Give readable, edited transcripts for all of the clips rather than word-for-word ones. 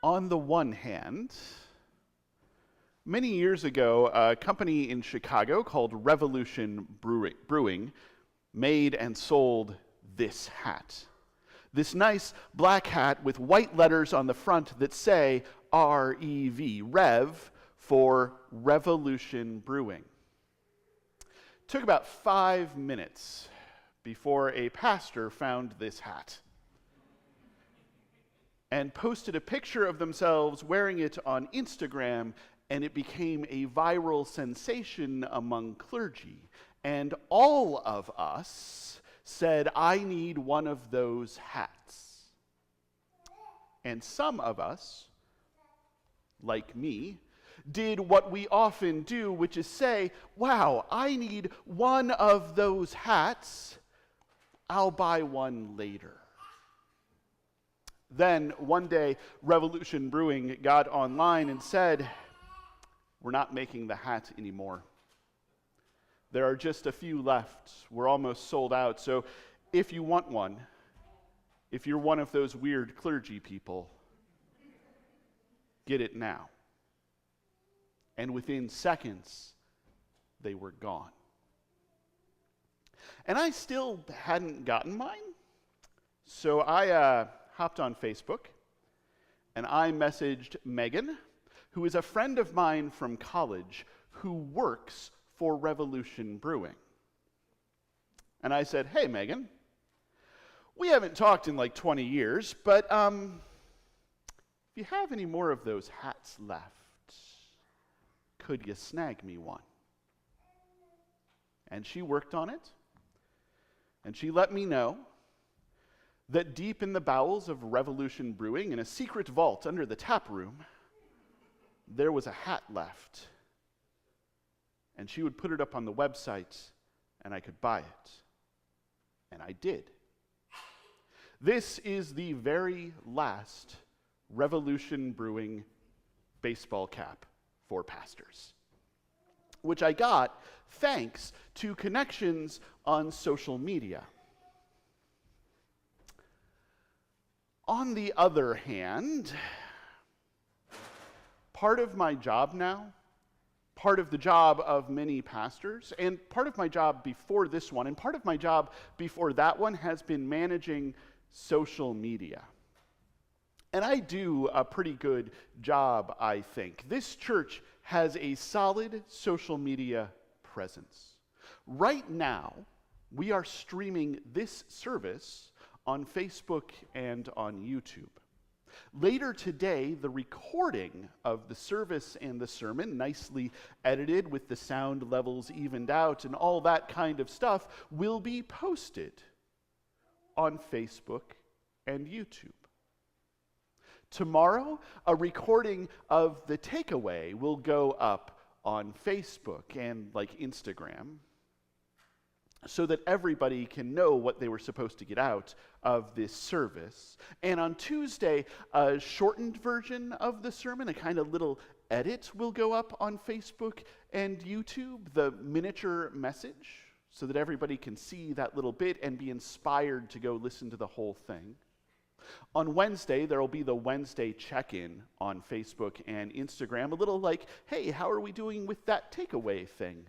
On the one hand, many years ago, a company in Chicago called Revolution Brewing made and sold this hat. This nice black hat with white letters on the front that say R-E-V, Rev, for Revolution Brewing. It took about 5 minutes before a pastor found this hat and posted a picture of themselves wearing it on Instagram, and it became a viral sensation among clergy. And all of us said, I need one of those hats. And some of us, like me, did what we often do, which is say, wow, I need one of those hats. I'll buy one later. Then one day, Revolution Brewing got online and said, we're not making the hat anymore. There are just a few left. We're almost sold out. So if you want one, if you're one of those weird clergy people, get it now. And within seconds, they were gone. And I still hadn't gotten mine. So I hopped on Facebook, and I messaged Megan, who is a friend of mine from college who works for Revolution Brewing. And I said, hey, Megan, we haven't talked in like 20 years, but if you have any more of those hats left, could you snag me one? And she worked on it, and she let me know that deep in the bowels of Revolution Brewing, in a secret vault under the tap room, there was a hat left. And she would put it up on the website, and I could buy it. And I did. This is the very last Revolution Brewing baseball cap for pastors, which I got thanks to connections on social media. On the other hand, part of my job now, part of the job of many pastors, and part of my job before this one, and part of my job before that one has been managing social media. And I do a pretty good job, I think. This church has a solid social media presence. Right now, we are streaming this service on Facebook and on YouTube. Later today, the recording of the service and the sermon, nicely edited with the sound levels evened out and all that kind of stuff, will be posted on Facebook and YouTube. Tomorrow, a recording of the takeaway will go up on Facebook and like Instagram, so that everybody can know what they were supposed to get out of this service. And on Tuesday, a shortened version of the sermon, a kind of little edit, will go up on Facebook and YouTube, the miniature message, so that everybody can see that little bit and be inspired to go listen to the whole thing. On Wednesday, there will be the Wednesday check-in on Facebook and Instagram, a little like, hey, how are we doing with that takeaway thing?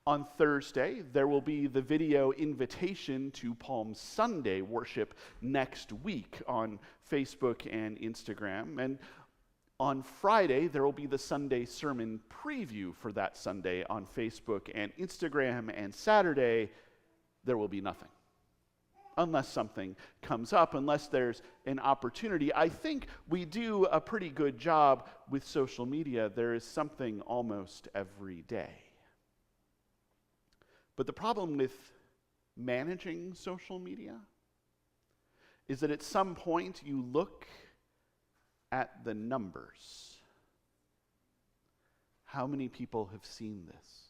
On Thursday, there will be the video invitation to Palm Sunday worship next week on Facebook and Instagram. And on Friday, there will be the Sunday sermon preview for that Sunday on Facebook and Instagram. And Saturday, there will be nothing. Unless something comes up, unless there's an opportunity. I think we do a pretty good job with social media. There is something almost every day. But the problem with managing social media is that at some point you look at the numbers. How many people have seen this?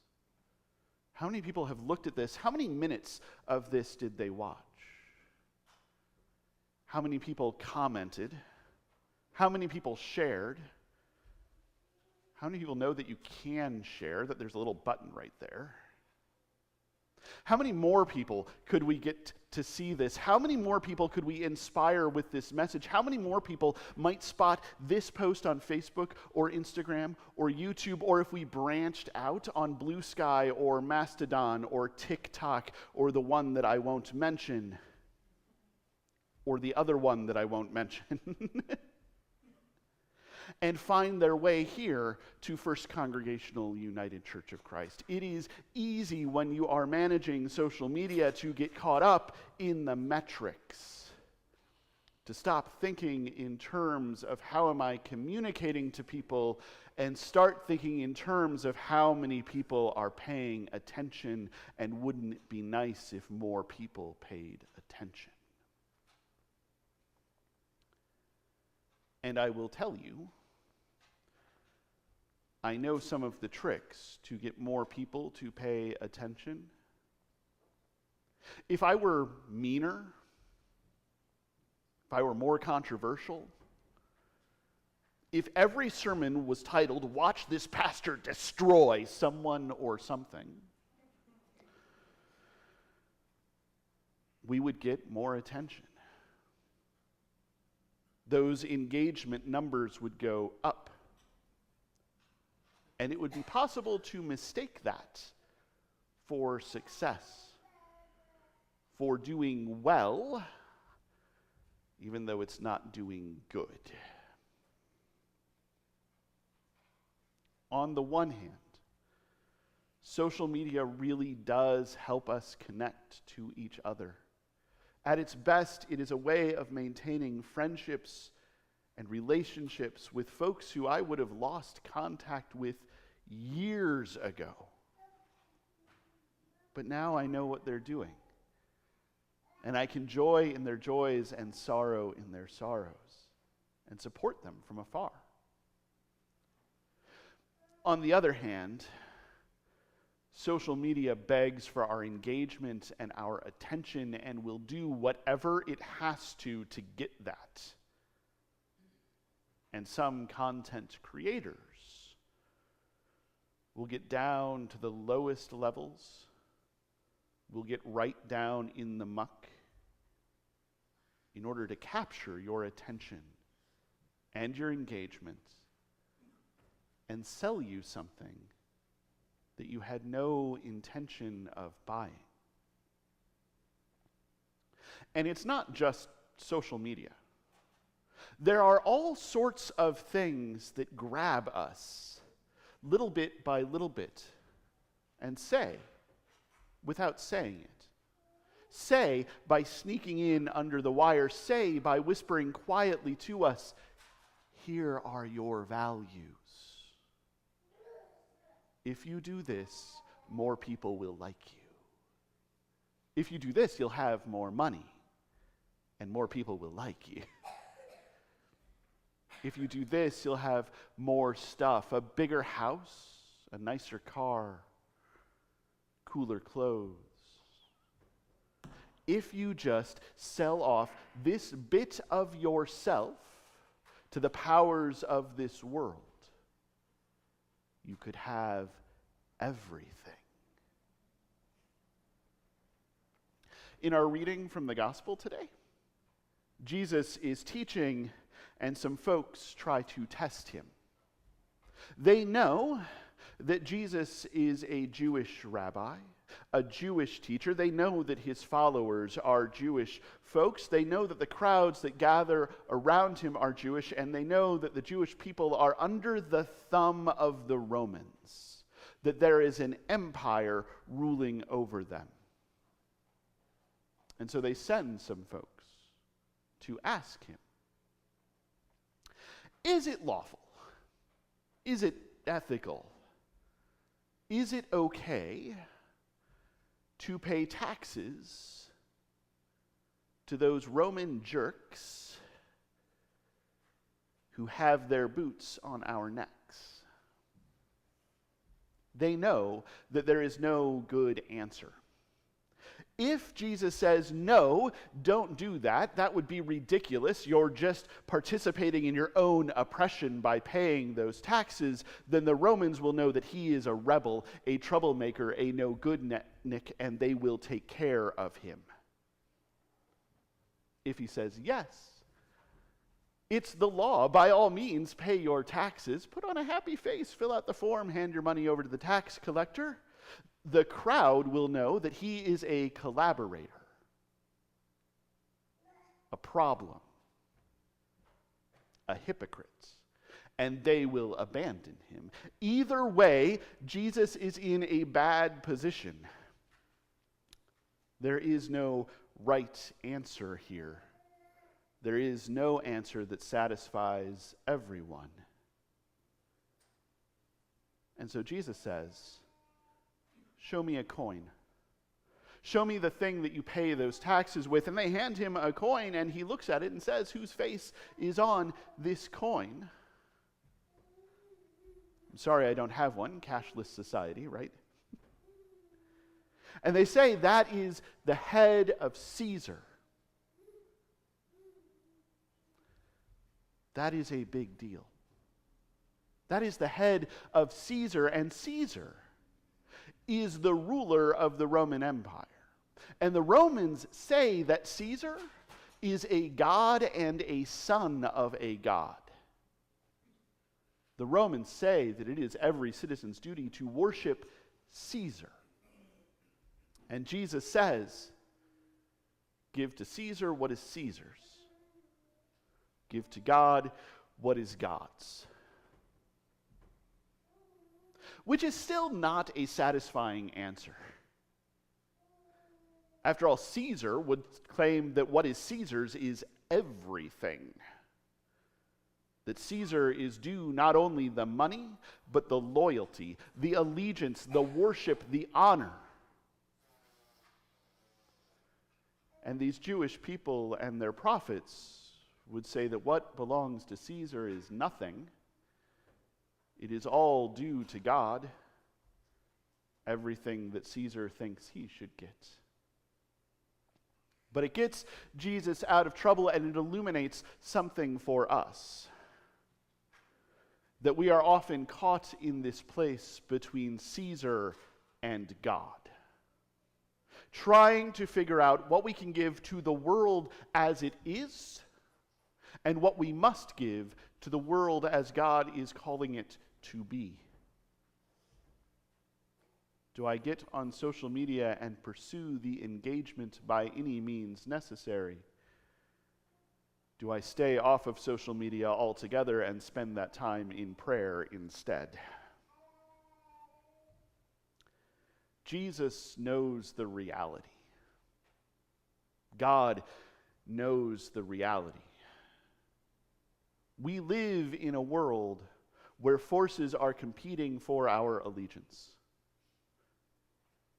How many people have looked at this? How many minutes of this did they watch? How many people commented? How many people shared? How many people know that you can share, that there's a little button right there? How many more people could we get to see this? How many more people could we inspire with this message? How many more people might spot this post on Facebook or Instagram or YouTube, or if we branched out on Blue Sky or Mastodon or TikTok or the one that I won't mention, or the other one that I won't mention, and find their way here to First Congregational United Church of Christ. It is easy when you are managing social media to get caught up in the metrics, to stop thinking in terms of how am I communicating to people and start thinking in terms of how many people are paying attention, and wouldn't it be nice if more people paid attention? And I will tell you, I know some of the tricks to get more people to pay attention. If I were meaner, if I were more controversial, if every sermon was titled, "Watch this pastor destroy someone or something," we would get more attention. Those engagement numbers would go up. And it would be possible to mistake that for success, for doing well, even though it's not doing good. On the one hand, social media really does help us connect to each other. At its best, it is a way of maintaining friendships and relationships with folks who I would have lost contact with years ago. But now I know what they're doing. And I can joy in their joys and sorrow in their sorrows and support them from afar. On the other hand, social media begs for our engagement and our attention and will do whatever it has to get that. And some content creators will get down to the lowest levels, will get right down in the muck in order to capture your attention and your engagement and sell you something that you had no intention of buying. And it's not just social media. There are all sorts of things that grab us little bit by little bit and say, without saying it. Say by sneaking in under the wire. Say by whispering quietly to us, "Here are your values. If you do this, more people will like you. If you do this, you'll have more money, and more people will like you. If you do this, you'll have more stuff, a bigger house, a nicer car, cooler clothes. If you just sell off this bit of yourself to the powers of this world, you could have everything." In our reading from the gospel today, Jesus is teaching, and some folks try to test him. They know that Jesus is a Jewish rabbi, a Jewish teacher. They know that his followers are Jewish folks. They know that the crowds that gather around him are Jewish, and they know that the Jewish people are under the thumb of the Romans, that there is an empire ruling over them. And so they send some folks to ask him, is it lawful? Is it ethical? Is it okay to pay taxes to those Roman jerks who have their boots on our necks? They know that there is no good answer. If Jesus says, no, don't do that, that would be ridiculous, you're just participating in your own oppression by paying those taxes, then the Romans will know that he is a rebel, a troublemaker, a no-good-nick, and they will take care of him. If he says, yes, it's the law, by all means, pay your taxes, put on a happy face, fill out the form, hand your money over to the tax collector, the crowd will know that he is a collaborator, a problem, a hypocrite, and they will abandon him. Either way, Jesus is in a bad position. There is no right answer here. There is no answer that satisfies everyone. And so Jesus says, show me a coin. Show me the thing that you pay those taxes with. And they hand him a coin, and he looks at it and says, whose face is on this coin? I'm sorry I don't have one. Cashless society, right? And they say that is the head of Caesar. That is a big deal. That is the head of Caesar, and Caesar is the ruler of the Roman Empire. And the Romans say that Caesar is a god and a son of a god. The Romans say that it is every citizen's duty to worship Caesar. And Jesus says, give to Caesar what is Caesar's. Give to God what is God's. Which is still not a satisfying answer. After all, Caesar would claim that what is Caesar's is everything. That Caesar is due not only the money, but the loyalty, the allegiance, the worship, the honor. And these Jewish people and their prophets would say that what belongs to Caesar is nothing. It is all due to God, everything that Caesar thinks he should get. But it gets Jesus out of trouble, and it illuminates something for us. That we are often caught in this place between Caesar and God, trying to figure out what we can give to the world as it is, and what we must give to the world as God is calling it to be. Do I get on social media and pursue the engagement by any means necessary? Do I stay off of social media altogether and spend that time in prayer instead? Jesus knows the reality. God knows the reality. We live in a world where forces are competing for our allegiance.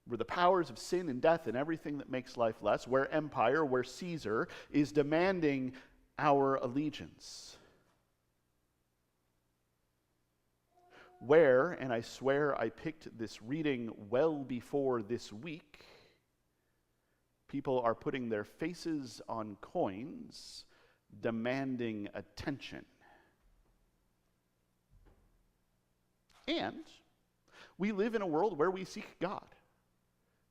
Where the powers of sin and death and everything that makes life less, where empire, where Caesar is demanding our allegiance. Where, and I swear I picked this reading well before this week, people are putting their faces on coins, demanding attention. And we live in a world where we seek God,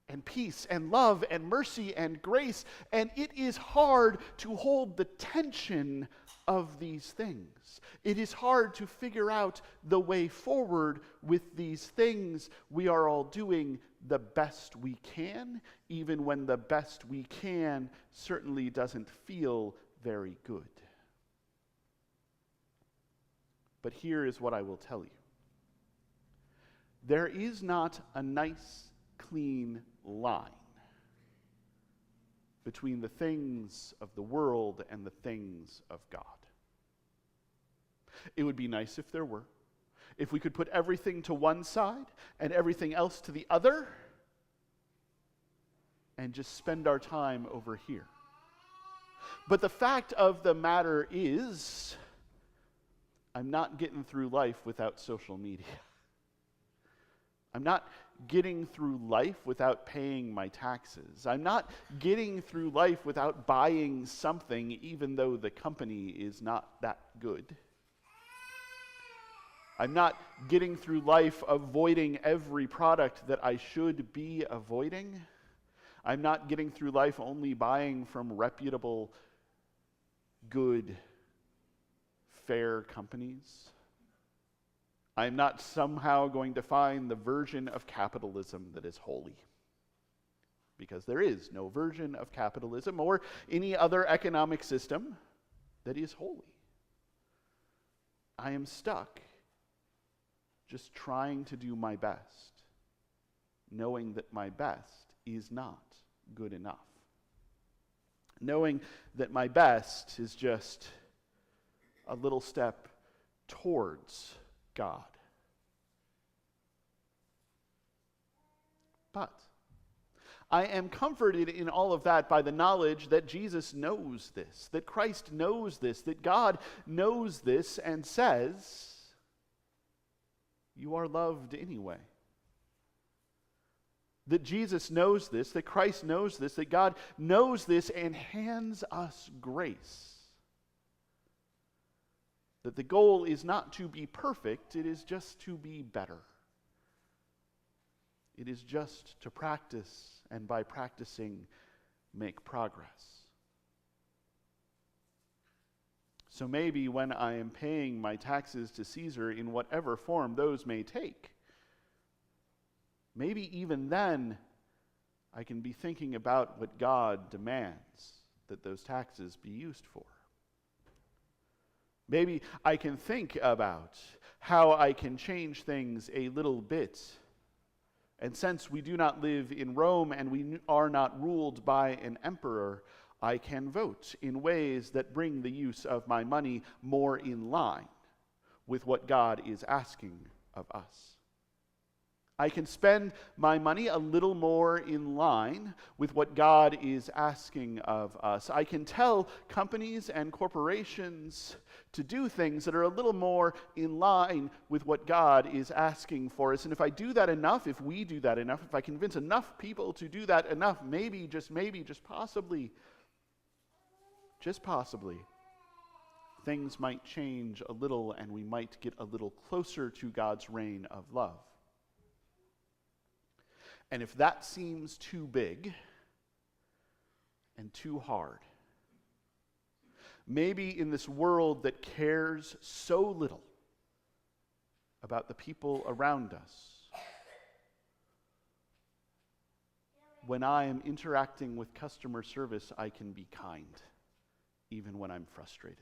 and peace, and love, and mercy, and grace, and it is hard to hold the tension of these things. It is hard to figure out the way forward with these things. We are all doing the best we can, even when the best we can certainly doesn't feel very good. But here is what I will tell you. There is not a nice, clean line between the things of the world and the things of God. It would be nice if there were. If we could put everything to one side and everything else to the other and just spend our time over here. But the fact of the matter is, I'm not getting through life without social media. I'm not getting through life without paying my taxes. I'm not getting through life without buying something even though the company is not that good. I'm not getting through life avoiding every product that I should be avoiding. I'm not getting through life only buying from reputable, good, fair companies. I'm not somehow going to find the version of capitalism that is holy. Because there is no version of capitalism or any other economic system that is holy. I am stuck just trying to do my best, knowing that my best is not good enough. Knowing that my best is just a little step towards God. But I am comforted in all of that by the knowledge that Jesus knows this, that Christ knows this, that God knows this and says, you are loved anyway. That Jesus knows this, that Christ knows this, that God knows this and hands us grace. That the goal is not to be perfect, it is just to be better. It is just to practice, and by practicing, make progress. So maybe when I am paying my taxes to Caesar in whatever form those may take, maybe even then I can be thinking about what God demands that those taxes be used for. Maybe I can think about how I can change things a little bit. And since we do not live in Rome and we are not ruled by an emperor, I can vote in ways that bring the use of my money more in line with what God is asking of us. I can spend my money a little more in line with what God is asking of us. I can tell companies and corporations to do things that are a little more in line with what God is asking for us. And if I do that enough, if we do that enough, if I convince enough people to do that enough, maybe, just possibly, things might change a little and we might get a little closer to God's reign of love. And if that seems too big and too hard, maybe in this world that cares so little about the people around us, when I am interacting with customer service, I can be kind, even when I'm frustrated.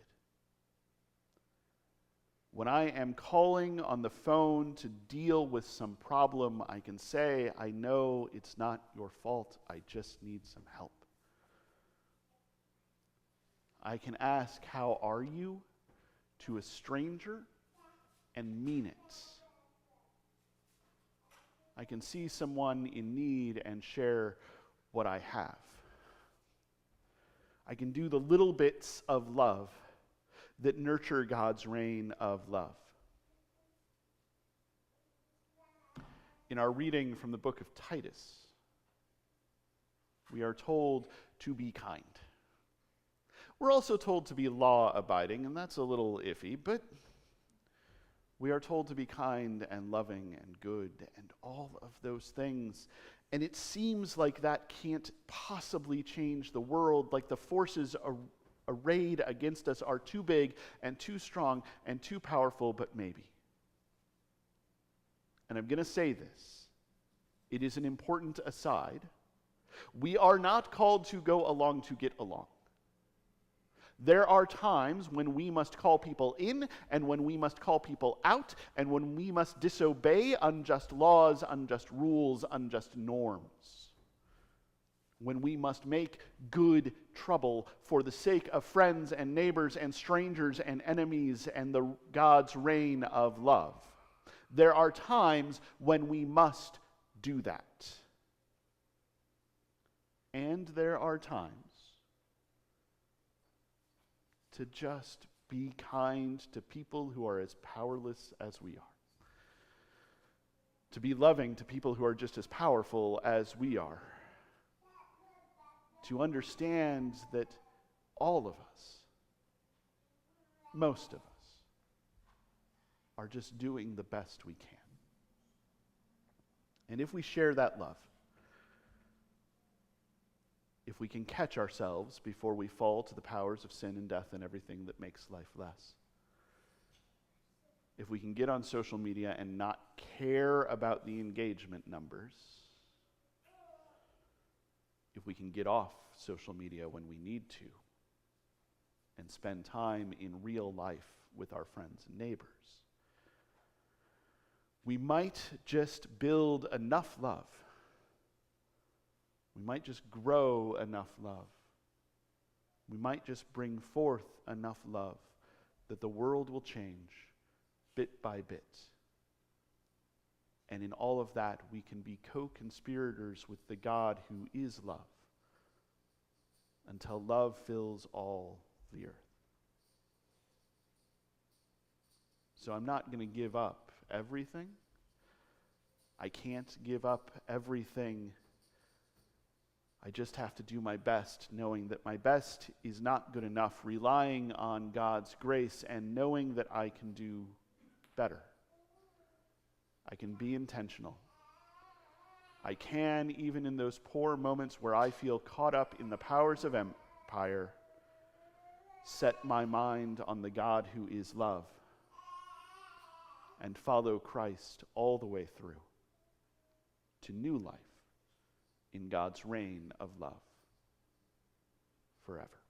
When I am calling on the phone to deal with some problem, I can say, I know it's not your fault, I just need some help. I can ask, how are you, to a stranger and mean it. I can see someone in need and share what I have. I can do the little bits of love that nurture God's reign of love. In our reading from the book of Titus, we are told to be kind. We're also told to be law-abiding, and that's a little iffy, but we are told to be kind and loving and good and all of those things. And it seems like that can't possibly change the world, like the forces arrayed against us are too big and too strong and too powerful, but maybe. And I'm going to say this. It is an important aside. We are not called to go along to get along. There are times when we must call people in and when we must call people out and when we must disobey unjust laws, unjust rules, unjust norms. When we must make good trouble for the sake of friends and neighbors and strangers and enemies and the God's reign of love. There are times when we must do that. And there are times to just be kind to people who are as powerless as we are. to be loving to people who are just as powerful as we are, to understand that all of us, most of us, are just doing the best we can. And if we share that love, if we can catch ourselves before we fall to the powers of sin and death and everything that makes life less, if we can get on social media and not care about the engagement numbers, if we can get off social media when we need to and spend time in real life with our friends and neighbors, we might just build enough love. We might just grow enough love. We might just bring forth enough love that the world will change bit by bit. And in all of that, we can be co-conspirators with the God who is love until love fills all the earth. So I'm not going to give up everything. I can't give up everything. I just have to do my best, knowing that my best is not good enough, relying on God's grace and knowing that I can do better. I can be intentional. I can, even in those poor moments where I feel caught up in the powers of empire, set my mind on the God who is love and follow Christ all the way through to new life in God's reign of love forever.